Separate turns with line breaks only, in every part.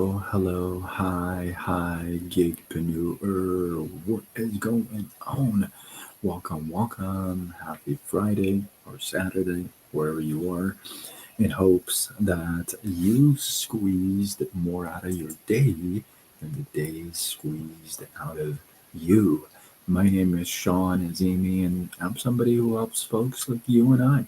Hello, hi, gigpreneur. What is going on? Welcome. Happy Friday or Saturday, wherever you are, in hopes that you squeezed more out of your day than the day squeezed out of you. My name is Sean Azimi, and I'm somebody who helps folks like you and I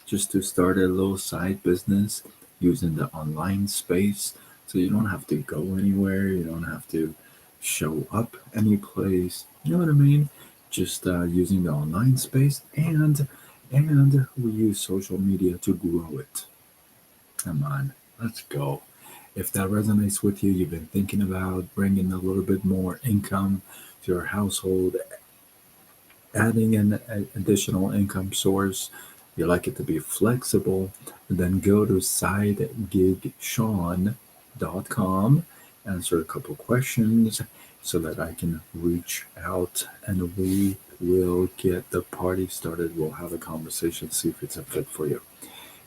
just to start a little side business using the online space so you don't have to go anywhere, you don't have to show up any place. You know what I mean? Just using the online space and we use social media to grow it. Come on, let's go. If that resonates with you, you've been thinking about bringing a little bit more income to your household, adding an additional income source, you like it to be flexible, then go to sidegigsean.com, answer a couple questions so that I can reach out and we will get the party started. We'll have a conversation, see if it's a fit for you.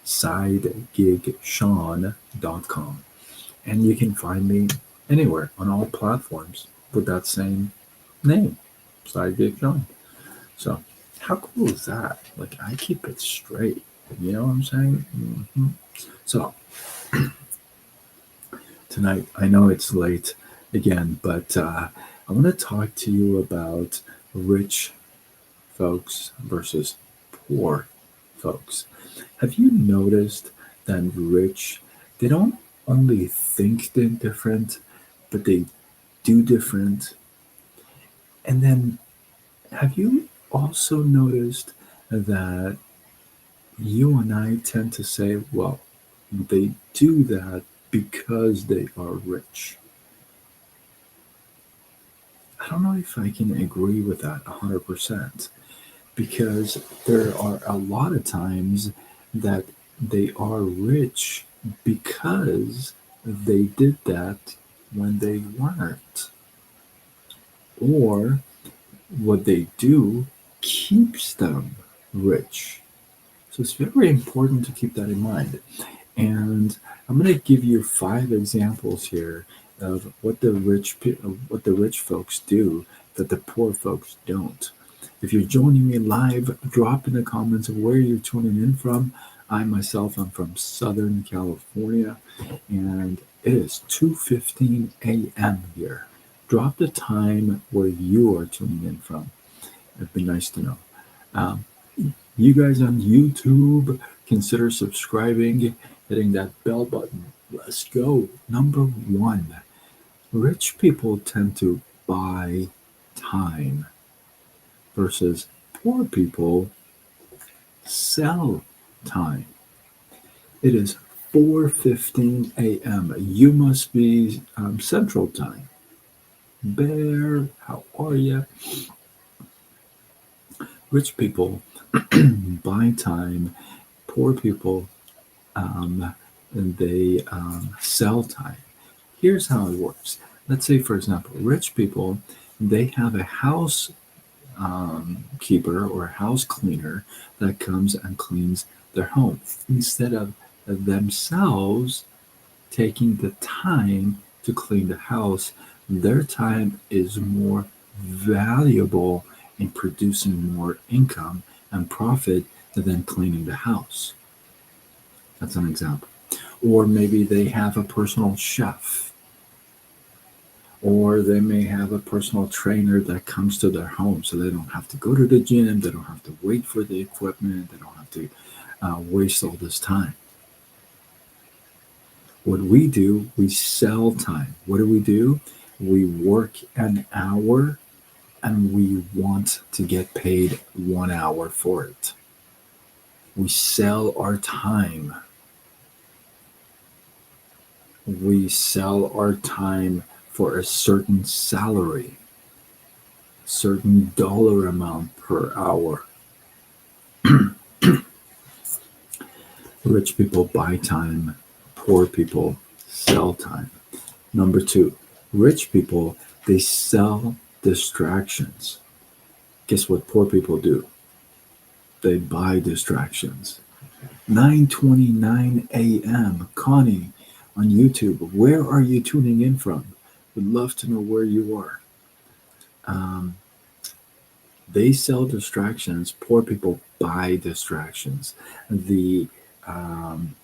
Sidegigsean.com. And you can find me anywhere on all platforms with that same name, Side Gig Sean. So, how cool is that? Like, I keep it straight. You know what I'm saying? So, tonight, I know it's late again, but I want to talk to you about rich folks versus poor folks. Have you noticed that rich, they don't only think they're different, but they do different? And then, have you also noticed that you and I tend to say, well, they do that because they are rich? I don't know if I can agree with that 100% because there are a lot of times that they are rich because they did that when they weren't. Or what they do keeps them rich. So it's very important to keep that in mind. And I'm going to give you 5 examples here of what the rich folks do that the poor folks don't. If you're joining me live, drop in the comments of where you're tuning in from. I myself am from Southern California, and it is 2:15 a.m. here. Drop the time where you are tuning in from. It'd be nice to know. Um, you guys on YouTube, consider subscribing, hitting that bell button. Let's go. Number one, rich people tend to buy time versus poor people sell time. It is 4:15 a.m. You must be Central Time. Bear, how are you? Rich people buy time. Poor people um, they sell time. Here's how it works. Let's say, for example, rich people, they have a house keeper or a house cleaner that comes and cleans their home instead of themselves taking the time to clean the house. Their time is more valuable in producing more income and profit than cleaning the house. That's an example. Or maybe they have a personal chef, or they may have a personal trainer that comes to their home so they don't have to go to the gym, they don't have to wait for the equipment, they don't have to waste all this time. What we do, we sell time. What do? We work an hour and we want to get paid 1 hour for it. We sell our time. We sell our time for a certain salary, certain dollar amount per hour. Rich people buy time, poor people sell time. Number two, rich people, they sell distractions. Guess what poor people do? They buy distractions. 9:29 a.m. Connie, on YouTube. Where are you tuning in from? Would love to know where you are. Um, they sell distractions. Poor people buy distractions. The um,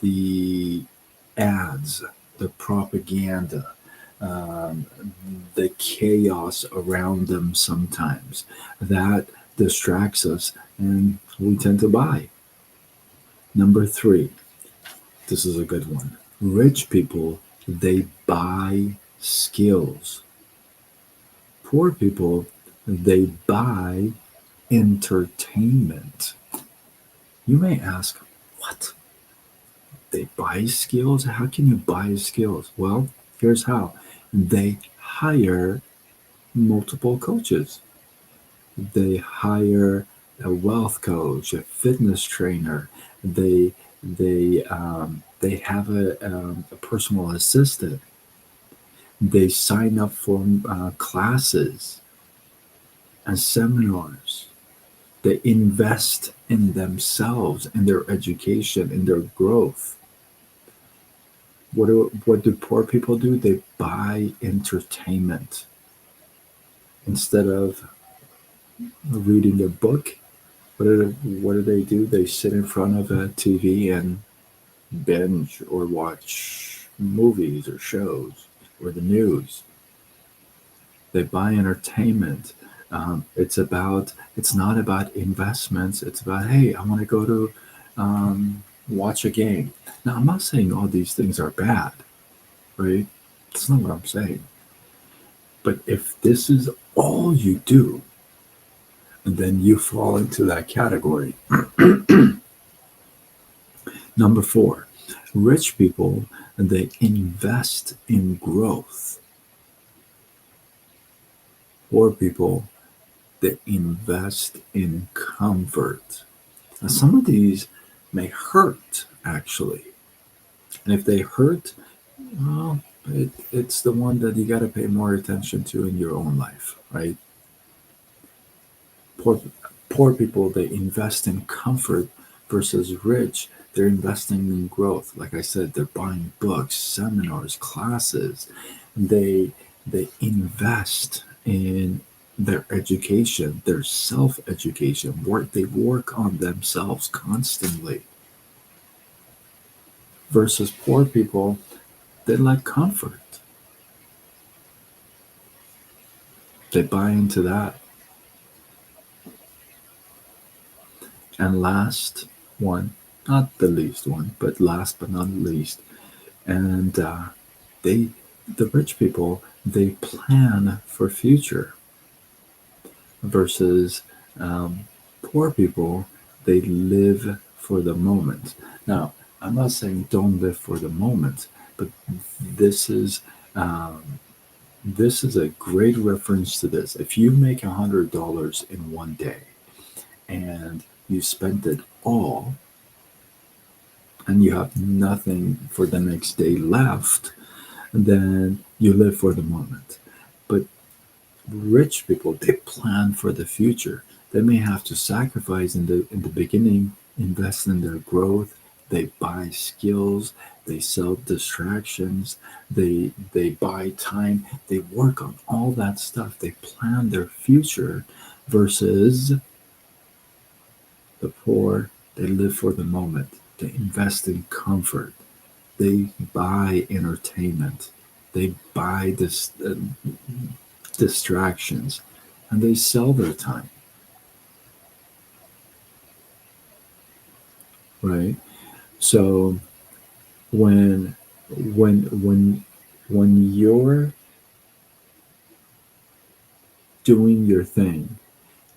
the ads, the propaganda, um, the chaos around them sometimes that distracts us, and we tend to buy. Number three, this is a good one. Rich people, they buy skills. Poor people, they buy entertainment. You may ask, what? They buy skills? How can you buy skills? Well, here's how. They hire multiple coaches. They hire a wealth coach, a fitness trainer. They have a personal assistant. They sign up for classes and seminars. They invest in themselves, in their education, in their growth. What do poor people do? They buy entertainment instead of reading a book. What do they do? They sit in front of a TV and binge or watch movies or shows or the news. They buy entertainment. It's not about investments. It's about, hey, I want to go to watch a game. Now, I'm not saying all these things are bad, right? That's not what I'm saying. But if this is all you do, then you fall into that category. Number four, rich people, they invest in growth. Poor people, they invest in comfort. Now, some of these may hurt, actually. And if they hurt, well, it's the one that you got to pay more attention to in your own life, right? Poor, poor people, they invest in comfort versus rich. They're investing in growth. Like I said, they're buying books, seminars, classes. They they invest in their education, their self-education. They work on themselves constantly. Versus poor people, they like comfort. They buy into that. And last one, not the least one, but last but not least, and they, the rich people, they plan for future versus um, poor people, they live for the moment. Now, I'm not saying don't live for the moment, but this is um, this is a great reference to this. If you make $100 in one day and you spent it all and you have nothing for the next day left, then you live for the moment. But rich people, they plan for the future. They may have to sacrifice in the beginning, invest in their growth. They buy skills. They sell distractions. They buy time. They work on all that stuff. They plan their future versus the poor. They live for the moment. They invest in comfort. They buy entertainment. They buy this distractions, and they sell their time, right? So when when when when you're doing your thing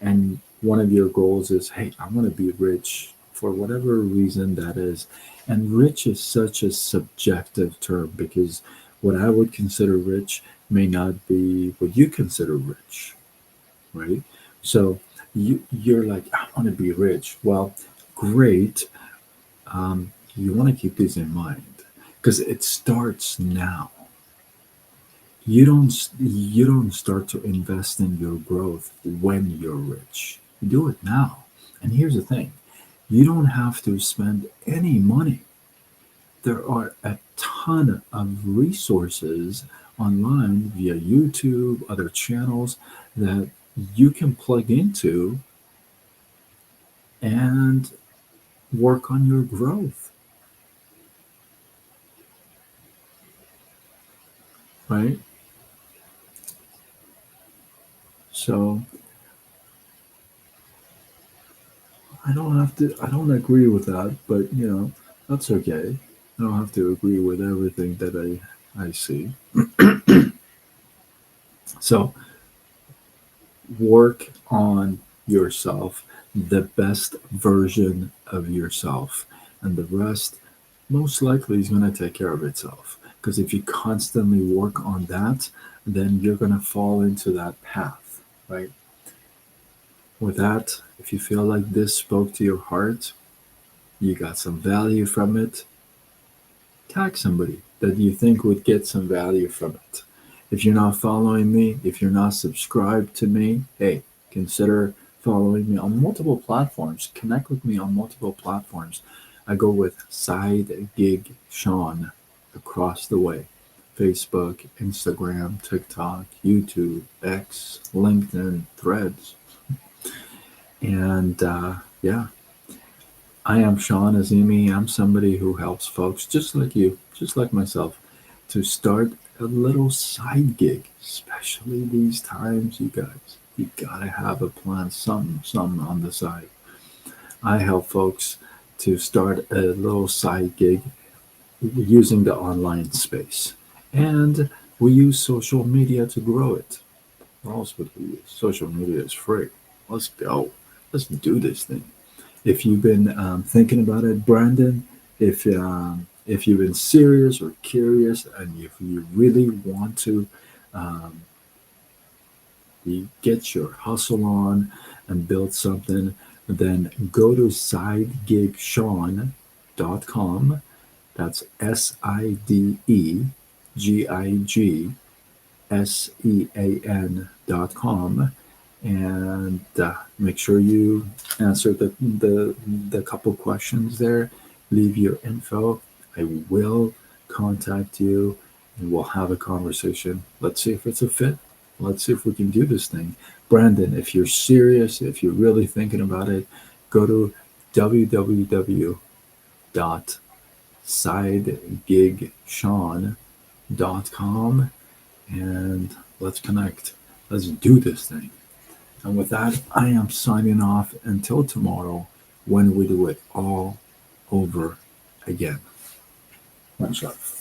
and one of your goals is, hey, I want to be rich for whatever reason that is. And rich is such a subjective term because what I would consider rich may not be what you consider rich, right? So you're like, I want to be rich. Well, great. You want to keep this in mind because it starts now. You don't start to invest in your growth when you're rich. You do it now. And here's the thing: you don't have to spend any money. there are a ton of resources online via YouTube, other channels that you can plug into and work on your growth, right? So I don't agree with that, but that's okay. I don't have to agree with everything that I see. So work on yourself, the best version of yourself, and the rest most likely is going to take care of itself. Because if you constantly work on that, then you're going to fall into that path, right? With that, if you feel like this spoke to your heart, you got some value from it, tag somebody that you think would get some value from it. If you're not following me, if you're not subscribed to me, hey, consider following me on multiple platforms. Connect with me on multiple platforms. I go with Side Gig Sean across the way. Facebook, Instagram, TikTok, YouTube, X, LinkedIn, Threads. And yeah, I am Sean Azimi. I'm somebody who helps folks just like you, just like myself, to start a little side gig, especially these times, you guys. You gotta have a plan, something on the side. I help folks to start a little side gig using the online space. And we use social media to grow it. What else would we use? Social media is free. Let's go. Let's do this thing. If you've been thinking about it, Brandon, if you've been serious or curious, and if you really want to um, get your hustle on and build something, then go to sidegigshawn.com. That's SIDEGIGSEAN.com, and make sure you answer the couple questions there. Leave your info. I will contact you and we'll have a conversation. Let's see if it's a fit. Let's see if we can do this thing. Brandon, if you're serious, if you're really thinking about it, go to www.sidegigshawn.com and let's connect. Let's do this thing. And with that, I am signing off until tomorrow when we do it all over again. Much love.